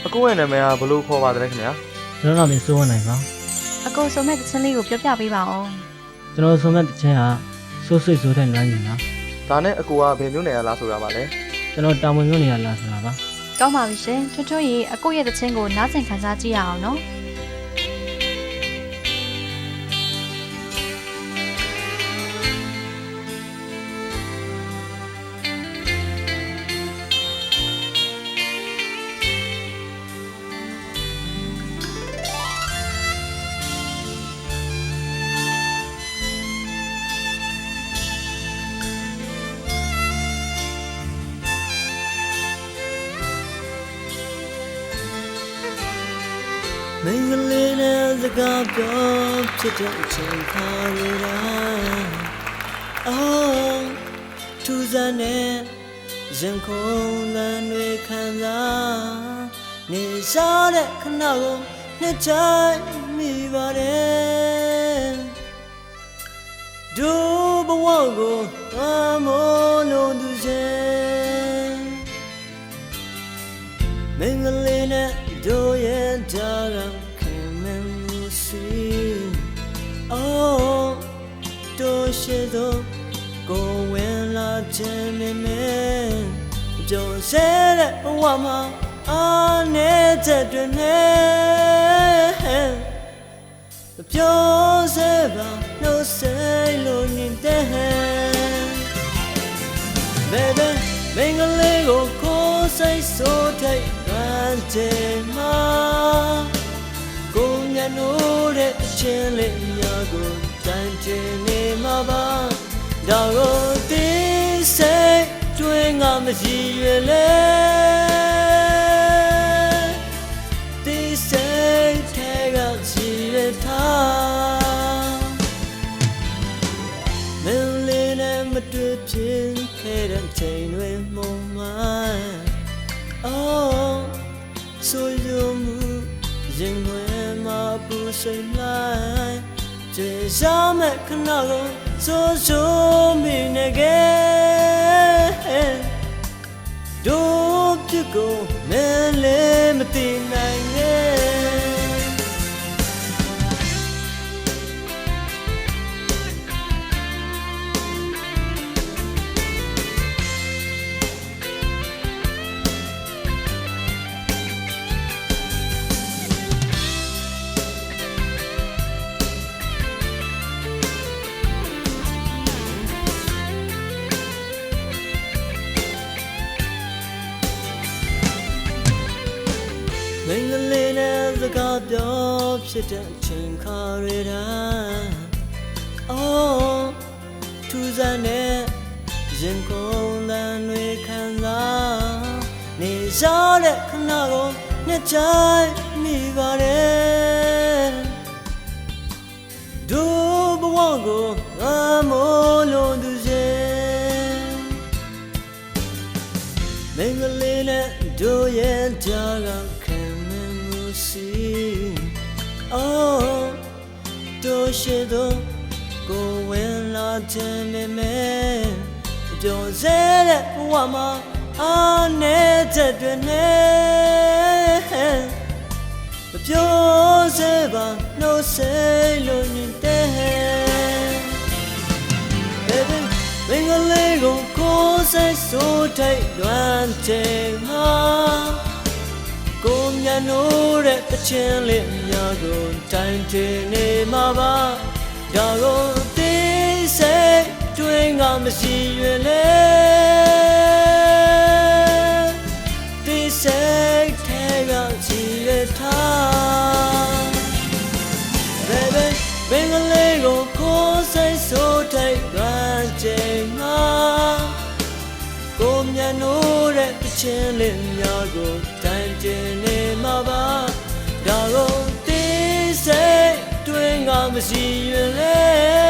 အကိုရဲ့နာမည်ကဘလို့ခေါ်ပါတယ်ခင်ဗျာ ကျွန်တော်လည်းစိုးဝနိုင်ပါ အကိုဆိုမဲ့တခြင်းလေးကိုပြောပြပေးပါအောင် ကျွန်တော်ဆိုမဲ့တခြင်းဟာစိုးဆွေစိုးတဲ့လွမ်းယူပါ ဒါနဲ့အကိုကဘယ်မျိုးနေရလားဆိုတာပါလဲ ကျွန်တော်တာဝန်မျိုးနေရလားဆိုတာပါ ကောင်းပါပြီရှင်ချွတ်ချွတ်ရေအကိုရဲ့တခြင်းကိုနားဆင်ခံစားကြည့်ရအောင်နော်မင်္ဂလေးနဲ့စကားပြောဖြစ်တဲ့အချိန်ခါရတာအော်ထူးဆန်းတဲ့ရင်ခုန်လမ်းတွေခံစားနေစားတဲ့ခဏကိုနှစ်ချိုင်မိပါတယ်ဒူဘဝကိုအမိုးလုံးသူရှင်မင်္ဂလေးနဲ့တို့ရဲ့ကြားကခင်မမှုစီအော်တို့ရှိသောကိုဝင်လာခြင်းနဲ့ကြုံစဲတဲ့ဘဝမှာအားနေတဲ့တွင်နဲ့ပြောစေပါနှုတ်ဆက်လို့နေတဲ့ဘယ်ပဲမင်္ဂလေးကိုကိုယ်စိတ်ဆိုးထိတ်တဲ့မှာကိုမျက်နှာရဲ့အချင်းလေးများကိုတန်တင်နေမှာပါဒါကိုသိစိတ်တွေးငါမရှိရလေသိစိတ်ထဲကရှိရထားမင်းလေးနဲ့မတွေ့ဖြစ်ခဲ့တဲ့ချိန်တွေမှမှအော်ဆိုရမှုရင်ွယ်မှာပူစိမ်လိုက်ကျေစားမဲ့ခဏကိုစိုးစိုးမိနေခဲ့တို့ပြကိုမဲလေးမသိနိုင်ရဲ့မင်္ဂလေးနဲ့စကားပြောဖြစ်တဲ့အချိန်ခါရတာအော်ထူးဆန်းတဲ့ရင်ခုန်လမ်းတွေခံစားနေစားတဲ့ခဏကိုနှစ်ချိုင်မိပါတယ်ဒူဘဝကိုငါမိုးလုံးသူရှင်မင်္ဂလေးနဲ့တို့ရဲ့ကြားကအော်တို့ရှိသောကိုဝင်လာခြင်းနဲ့ကြော်စဲတဲ့ဘဝမှာအားနေတဲ့တွင်နဲ့ပြောစေပါနှုတ်ဆက်လို့နေတဲ့မင်္ဂလေးကိုကိုယ်စိတ်ဆိုးထိတ်လွမ်းချိန်မှာကိုမျက်နှာရဲ့အချင်းလေးများကိုတိုင်တင်နေမှာပါဒါကိုသိစိတ်တွေးငါမရှိရလေသိစိတ်ထဲကကြည်ရထားဘယ်ပဲမင်္ဂလေးကိုကိုယ်စိတ်ဆိုးထိတ်လွမ်းချိန်မှာကိုမျက်နှာရဲ့အချင်းလေးများကိုတိုင်တင်နေမှာပါဒါကိုသိစိတ်တွေးငါမရှိရလေ